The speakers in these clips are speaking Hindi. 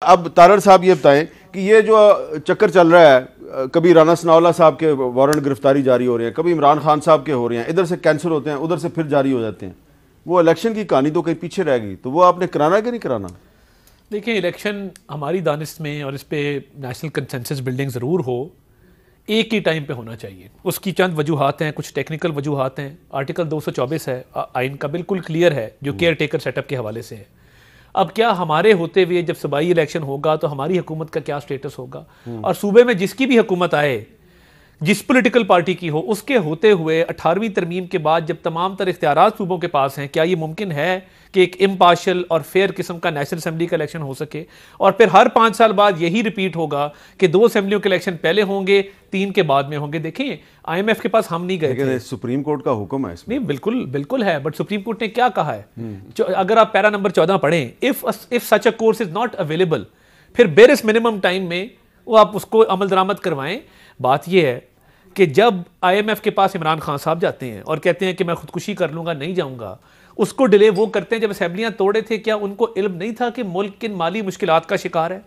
अब तारड़ साहब ये बताएं कि ये जो चक्कर चल रहा है, कभी राना सनाउल्लाह साहब के वारंट गिरफ्तारी जारी हो रहे हैं, कभी इमरान खान साहब के हो रहे हैं, इधर से कैंसिल होते हैं, उधर से फिर जारी हो जाते हैं, वो इलेक्शन की कहानी तो कहीं पीछे रह गई। तो वो आपने कराना कि नहीं कराना? देखिए, इलेक्शन हमारी दानिश में और इस पे नेशनल कंसेंसस बिल्डिंग ज़रूर हो, एक ही टाइम पे होना चाहिए। उसकी चंद वजूहात हैं, कुछ टेक्निकल वजूहात हैं। आर्टिकल 224 है आइन का, बिल्कुल क्लियर है, जो केयर टेकर सेटअप के हवाले से है। अब क्या हमारे होते हुए जब सूबाई इलेक्शन होगा तो हमारी हुकूमत का क्या स्टेटस होगा, और सूबे में जिसकी भी हुकूमत आए, जिस पॉलिटिकल पार्टी की हो, उसके होते हुए 18वीं तरमीम के बाद जब तमाम तर इख्तियारात सूबों के पास हैं, क्या ये मुमकिन है कि एक इम्पार्शियल और फेयर किस्म का नेशनल असेंबली का इलेक्शन हो सके? और फिर हर 5 साल बाद यही रिपीट होगा कि 2 असेंबलियों के इलेक्शन पहले होंगे, 3 के बाद में होंगे। देखिए, IMF के पास हम नहीं गए थे, सुप्रीम कोर्ट का हुक्म है इसमें। नहीं, बिल्कुल बिल्कुल है, बट सुप्रीम कोर्ट ने क्या कहा है? अगर आप पैरा नंबर 14 पढ़ें, if such a course is not available, फिर बेरिस मिनिमम टाइम में वो आप उसको अमल दरामद करवाएं। बात यह है कि जब IMF के पास इमरान खान साहब जाते हैं और कहते हैं कि मैं खुदकुशी कर लूंगा, नहीं जाऊंगा, उसको डिले वो करते हैं जब असेंबलियां तोड़े थे। क्या उनको इल्म नहीं था कि मुल्क किन माली मुश्किलात का शिकार है?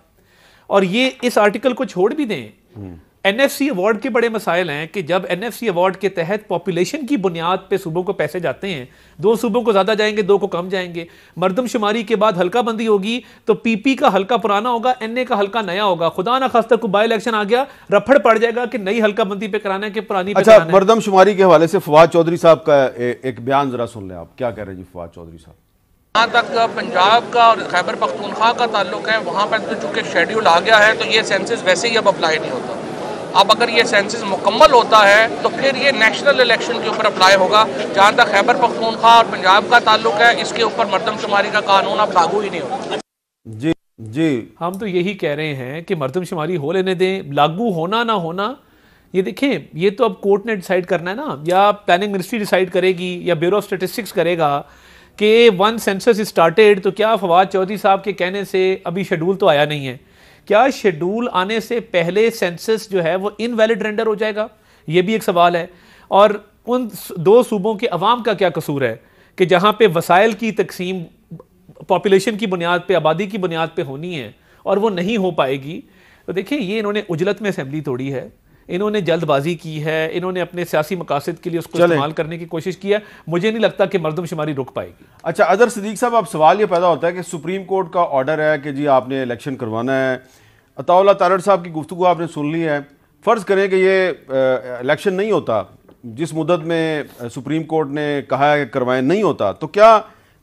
और ये इस आर्टिकल को छोड़ भी दें, NFC अवार्ड के बड़े मसाइल हैं कि जब NFC अवार्ड के तहत पॉपुलेशन की बुनियाद पे सूबों को पैसे जाते हैं, 2 सूबों को ज्यादा जाएंगे, 2 को कम जाएंगे। मरदमशुमारी के बाद हल्का बंदी होगी तो PP का हल्का पुराना होगा, NA का हल्का नया होगा। खुदा ना खास्ता को बाई इलेक्शन आ गया, रफड़ पड़ जाएगा कि नई हल्का बंदी पे कराना है कि पुरानी पे कराना है। मरदमशुमारी के हवाले से फवाद चौधरी साहब का एक बयान जरा सुन लें। आप क्या कह रहे हैं जी फवाद चौधरी साहब? जहाँ तक पंजाब का और खैबर पख्तूनख्वा का ताल्लुक है, वहाँ पर तो चूँकि शेड्यूल आ गया है तो ये सेंसस वैसे ही अब अप्लाई नहीं होता। अब अगर ये सेंसस मुकम्मल होता है तो फिर ये नेशनल इलेक्शन के ऊपर अप्लाई होगा। जहाँ तक खैबर पख्तूनख्वा और पंजाब का ताल्लुक है, इसके ऊपर मरदमशुमारी का कानून अब लागू ही नहीं होगा। जी जी, हम तो यही कह रहे हैं कि मरदमशुमारी हो लेने दें, लागू होना ना होना ये देखें, ये तो अब कोर्ट ने डिसाइड करना है ना, या प्लानिंग मिनिस्ट्री डिसाइड करेगी, या ब्यूरो ऑफ स्टेटिस्टिक्स करेगा कि 1 सेंसस स्टार्टेड। तो क्या फवाद चौधरी साहब के कहने से अभी शेड्यूल तो आया नहीं है, क्या शेड्यूल आने से पहले सेंसस जो है वो इनवैलिड रेंडर हो जाएगा? ये भी एक सवाल है। और उन 2 सूबों के अवाम का क्या कसूर है कि जहां पे वसाइल की तकसीम पॉपुलेशन की बुनियाद पे, आबादी की बुनियाद पे होनी है और वो नहीं हो पाएगी? तो देखिए, ये इन्होंने उजलत में असेंबली तोड़ी है, इन्होंने जल्दबाजी की है, इन्होंने अपने सियासी मकासद के लिए उसको इस्तेमाल करने की कोशिश की है। मुझे नहीं लगता कि मरदमशुमारी रुक पाएगी। अच्छा, अदर सिद्दीक साहब, अब सवाल ये पैदा होता है कि सुप्रीम कोर्ट का ऑर्डर है कि जी आपने इलेक्शन करवाना है। अताउल्लाह तारड़ साहब की गुफ्तगू आपने सुन ली है। फ़र्ज़ करें कि ये इलेक्शन नहीं होता, जिस मुद्दत में सुप्रीम कोर्ट ने कहा है कि करवाएं, नहीं होता, तो क्या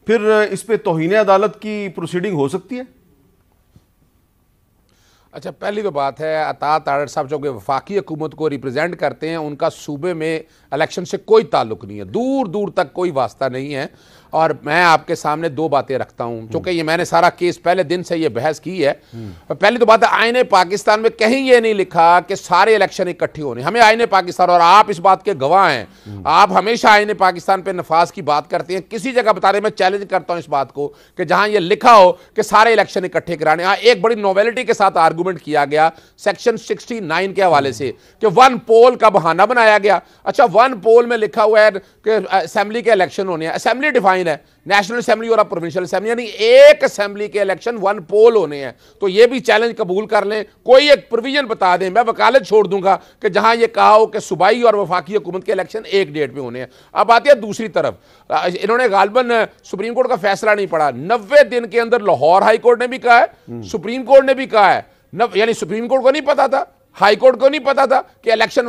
फिर इस पर तौहीन अदालत की प्रोसीडिंग हो सकती है? अच्छा, पहली तो बात है, अता तारड़ साहब जो कि वफाकी हुकूमत को रिप्रेजेंट करते हैं, उनका सूबे में इलेक्शन से कोई ताल्लुक नहीं है, दूर दूर तक कोई वास्ता नहीं है। और मैं आपके सामने 2 बातें रखता हूं, क्योंकि ये मैंने सारा केस पहले दिन से ये बहस की है। पहली तो बात है, आईने पाकिस्तान में कहीं ये नहीं लिखा कि सारे इलेक्शन इकट्ठे होने। हमें आईने पाकिस्तान, और आप इस बात के गवाह हैं, आप हमेशा आईने पाकिस्तान पे नफाज की बात करते हैं। किसी जगह बता रहे, मैं चैलेंज करता हूं इस बात को कि जहां ये लिखा हो कि सारे इलेक्शन इकट्ठे कराने। एक बड़ी नोवेलिटी के साथ आर्गूमेंट किया गया सेक्शन 69 के हवाले से कि 1 पोल का बहाना बनाया गया। अच्छा, 1 पोल में लिखा हुआ है कि असेंबली के इलेक्शन होने हैं। असेंबली डिफाइन है, नेशनल असेंबली और प्रोविंशियल असेंबली, यानी एक असेंबली के इलेक्शन 1 पोल होने हैं। तो ये भी चैलेंज कबूल कर लें, कोई एक प्रोविजन बता दें, मैं वकालत छोड़ दूंगा कि जहां ये कहा हो कि सूबाई और वफाकी हुकूमत के इलेक्शन एक डेट पे होने हैं। अब आती है दूसरी तरफ, इन्होंने गालबन सुप्रीम कोर्ट का फैसला नहीं पढ़ा। 90 दिन के अंदर लाहौर हाई कोर्ट ने भी कहा है, सुप्रीम कोर्ट ने भी कहा है, यानी सुप्रीम कोर्ट को नहीं पता था, हाई कोर्ट को नहीं पता था कि इलेक्शन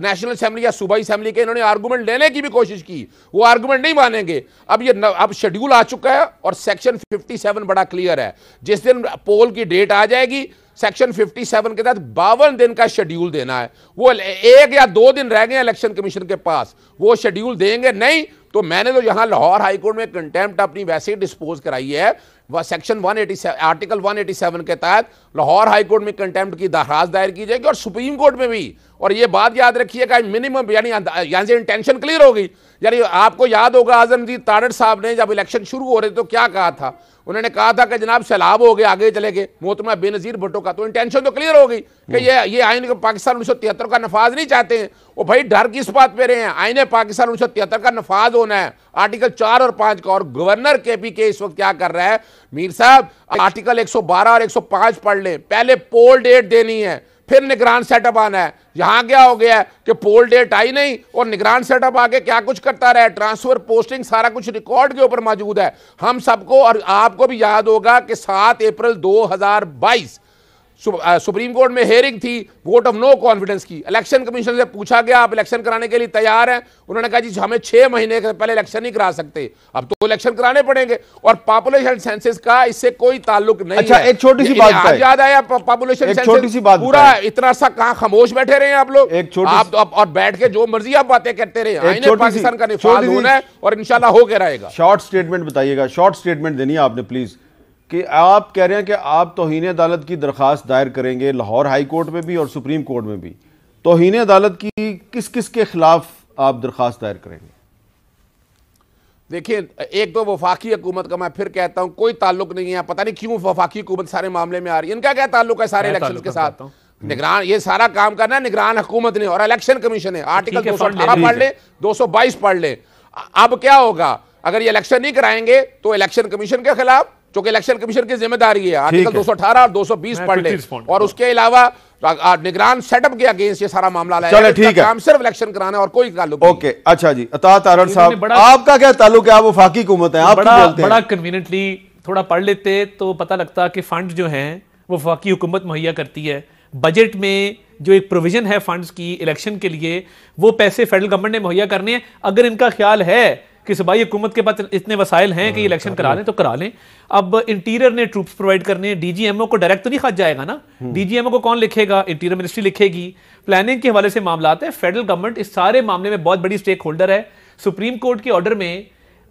नेशनल असेंबली या सूबाई असेंबली के। इन्होंने आर्गूमेंट लेने की भी कोशिश की, वो आर्गूमेंट नहीं मानेंगे। अब शेड्यूल आ चुका है और सेक्शन 57 बड़ा क्लियर है। जिस दिन पोल की डेट आ जाएगी, सेक्शन 57 के तहत 52 दिन का शेड्यूल देना है। वो 1 या 2 दिन रह गए इलेक्शन कमीशन के पास, वो शेड्यूल देंगे नहीं। तो मैंने तो यहां लाहौर हाई कोर्ट में कंटेम्प्ट अपनी वैसे ही डिस्पोज कराई है, वह सेक्शन 187 आर्टिकल 187 के तहत लाहौर हाई कोर्ट में कंटेम्प्ट की दरखास्त दायर की जाएगी और सुप्रीम कोर्ट में भी। और ये बात याद रखिएगा, मिनिमम यानी यहां से इंटेंशन क्लियर हो गई। यानी आपको याद होगा, आजमदीद तारड़ साहब ने जब इलेक्शन शुरू हो रहे तो क्या कहा था, उन्होंने कहा था कि जनाब सैलाब हो गया, आगे चले गए। मोहतरमा बेनज़ीर भुट्टो का तो इंटेंशन तो क्लियर हो गई कि ये आइन पाकिस्तान 1973 का नफाज नहीं चाहते हैं। वो भाई डर किस बात पे रहे हैं, आइन पाकिस्तान 1973 का नफाज होना है, आर्टिकल 4 और 5 का। और गवर्नर KPK इस वक्त क्या कर रहा है, मीर साहब आर्टिकल 112 और 105 पढ़ लें, पहले पोल डेट देनी है, फिर निगरान सेटअप आना है। यहां क्या हो गया है कि पोल डेट आई नहीं और निगरान सेटअप आके क्या कुछ करता रहा है, ट्रांसफर पोस्टिंग सारा कुछ रिकॉर्ड के ऊपर मौजूद है। हम सबको और आपको भी याद होगा कि 7 अप्रैल 2022 सुप्रीम कोर्ट में हेयरिंग थी वोट ऑफ नो कॉन्फिडेंस की। इलेक्शन कमीशन से पूछा गया आप इलेक्शन कराने के लिए तैयार हैं, उन्होंने कहा जी हमें 6 महीने के पहले इलेक्शन नहीं करा सकते, अब तो इलेक्शन कराने पड़ेंगे। और पॉपुलेशन सेंसस का इससे कोई ताल्लुक नहीं अच्छा, है। एक छोटी सी बात याद आया पॉपुलेशन सेंसस पूरा इतना सा कहां खामोश बैठे रहे हैं आप लोग, आप और बैठ के जो मर्जी आप बातें करते रहे। आईने पाकिस्तान का निफाज होना है और इंशाल्लाह हो के रहेगा। शॉर्ट स्टेटमेंट बताइएगा, शॉर्ट स्टेटमेंट देनी है आपने प्लीज, कि आप कह रहे हैं कि आप तौहीन अदालत की दरखास्त दायर करेंगे लाहौर हाई कोर्ट में भी और सुप्रीम कोर्ट में भी। तौहीन अदालत की किस किस के खिलाफ आप दरखास्त दायर करेंगे? देखिए, एक तो वफाकी हुकूमत का मैं फिर कहता हूं कोई ताल्लुक नहीं है, पता नहीं क्यों वफाकी हुकूमत सारे मामले में आ रही है, इनका क्या ताल्लुक है सारे इलेक्शन के साथ? निगरान ये सारा काम करना है निगरान हुकूमत ने और इलेक्शन कमीशन है। आर्टिकल 218 पढ़ ले, 222 पढ़ ले। अब क्या होगा अगर ये इलेक्शन नहीं कराएंगे तो इलेक्शन कमीशन के खिलाफ, जो कि इलेक्शन कमीशन की जिम्मेदारी है, आर्टिकल 218 और 220 पढ़ ले। और उसके अलावा निगरान सेटअप के अगेंस्ट ये सारा मामला लाया। ठीक है, काम सिर्फ इलेक्शन कराना है और कोई ताल्लुक नहीं। ओके, अच्छा जी, अता तारड़ साहब आपका क्या ताल्लुक है? आप वफाकी हुकूमत है, आप बड़ा कन्वीनियंटली थोड़ा पढ़ लेते तो पता लगता कि फंड जो हैं वो वफाकी हुकूमत मुहैया करती है। बजट में जो एक प्रोविजन है फंड्स की इलेक्शन के लिए, वो पैसे फेडरल गवर्नमेंट ने मुहैया करने हैं। अगर इनका ख्याल है कि सूबाई हुकूमत के पास इतने वसाइल हैं कि इलेक्शन करा लें तो करा लें। अब इंटीरियर ने ट्रूप्स प्रोवाइड करने हैं, DGMO को डायरेक्ट तो नहीं खर्च जाएगा ना, DGMO को कौन लिखेगा? Interior ministry लिखेगी। प्लानिंग के हवाले से मामला है, फेडरल गवर्नमेंट इस सारे मामले में बहुत बड़ी स्टेक होल्डर है। सुप्रीम कोर्ट के ऑर्डर में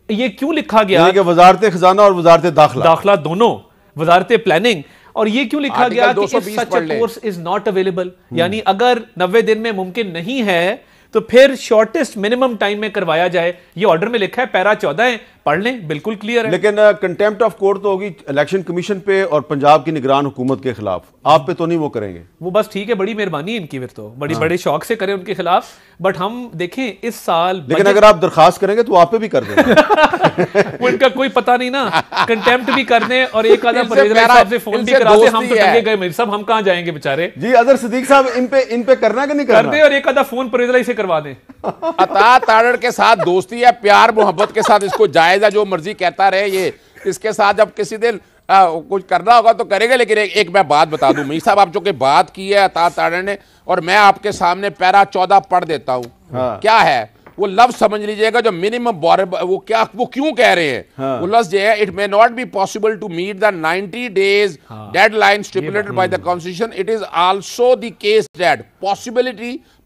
ये क्यों लिखा गया कि वजारत खजाना और वजारत दाखिला दोनों, वजारत प्लानिंग, और ये क्यों लिखा गया कि such a course is not available, यानी अगर 90 दिन में मुमकिन नहीं है तो फिर शॉर्टेस्ट मिनिमम टाइम में करवाया जाए। ये ऑर्डर में लिखा है, पैरा 14 है, पढ़ लें, बिल्कुल क्लियर है। लेकिन कंटेम्प्ट ऑफ कोर्ट तो होगी इलेक्शन कमीशन पे और पंजाब की निगरान हुकूमत के खिलाफ, आप पे तो नहीं वो करेंगे? वो बस ठीक है, बड़ी मेहरबानी इनकी, फिर तो बड़े शौक से करें उनके खिलाफ। बट हम देखें इस साल, लेकिन अगर आप दरखास्त करेंगे तो आप पे भी कर देंगे। वो इनका कोई पता नहीं ना, कंटेम्प्ट भी कर दें और एक आधा परवेज़ साहब से फोन भी करा दें, हम तो टंगे गए मेरे साहब, हम कहां जाएंगे बेचारे। जी अजहर सिद्दीक साहब, इन पे करना कि नहीं करना? कर दे और एक आधा फोन परवेज़ से करवा दें। अता तारड़ के साथ दोस्ती है, प्यार मोहब्बत के साथ इसको जायज है, जो मर्जी कहता रहे। ये इसके साथ जब किसी दिन कुछ करना होगा तो करेंगे। लेकिन एक मैं बात बता दूं मीर साहब, आप जो कि बात की है अता तारड़ ने, और मैं आपके सामने पैरा 14 पढ़ देता हूं। क्या है वो लफ्ज समझ लीजिएगा, जो मिनिमम वो क्यों कह रहे हैं। वो लफ्ज है, it may not be possible to meet the 90 days deadline stipulated by the constitution, it is also the case that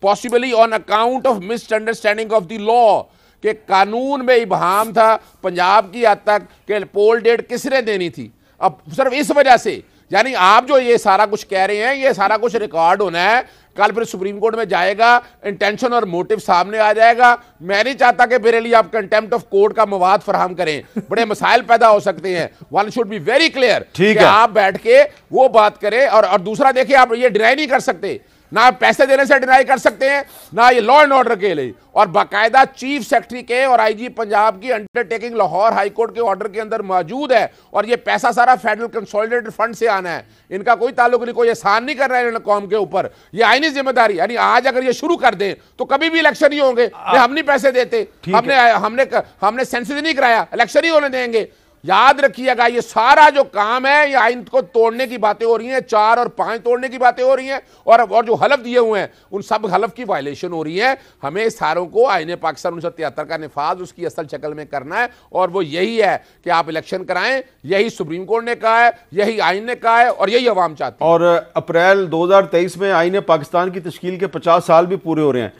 possibly on account of misunderstanding of the law, कि कानून में इबहाम था पंजाब की हद तक कि पोल डेट किसने देनी थी। अब सिर्फ इस वजह से, यानी आप जो ये सारा कुछ कह रहे हैं, ये सारा कुछ रिकॉर्ड होना है, कल फिर सुप्रीम कोर्ट में जाएगा, इंटेंशन और मोटिव सामने आ जाएगा। मैं नहीं चाहता कि मेरे लिए आप कंटेम्प्ट ऑफ कोर्ट का मवाद फराहम करें, बड़े मसाइल पैदा हो सकते हैं। One should be very clear कि आप बैठ के वो बात करें। और दूसरा देखिए, आप ये डिनाई नहीं कर सकते, ना पैसे देने से डिनाई कर सकते हैं, ना ये लॉ एंड ऑर्डर के लिए। और बाकायदा चीफ सेक्रेटरी के और IG पंजाब की अंडरटेकिंग लाहौर हाई कोर्ट के ऑर्डर के अंदर मौजूद है। और ये पैसा सारा फेडरल कंसोलिडेटेड फंड से आना है, इनका कोई ताल्लुक नहीं, कोई एहसान नहीं कर रहा है इन्होंने कौम के ऊपर, ये आईनी जिम्मेदारी। यानी आज अगर ये शुरू कर दें तो कभी भी इलेक्शन नहीं होंगे। हम नहीं पैसे देते, हमने सेंसस नहीं कराया, इलेक्शन ही होने देंगे। याद रखिएगा, ये सारा जो काम है ये आइन को तोड़ने की बातें हो रही हैं, 4 और 5 तोड़ने की बातें हो रही हैं, और जो हलफ दिए हुए हैं उन सब हलफ की वायलेशन हो रही है। हमें सारों को आईने पाकिस्तान 1973 का निफाज उसकी असल शक्ल में करना है, और वो यही है कि आप इलेक्शन कराएं। यही सुप्रीम कोर्ट ने कहा है, यही आइन ने कहा है, और यही अवाम चाहती है। और अप्रैल 2023 में आईने पाकिस्तान की तश्कील के 50 साल भी पूरे हो रहे हैं।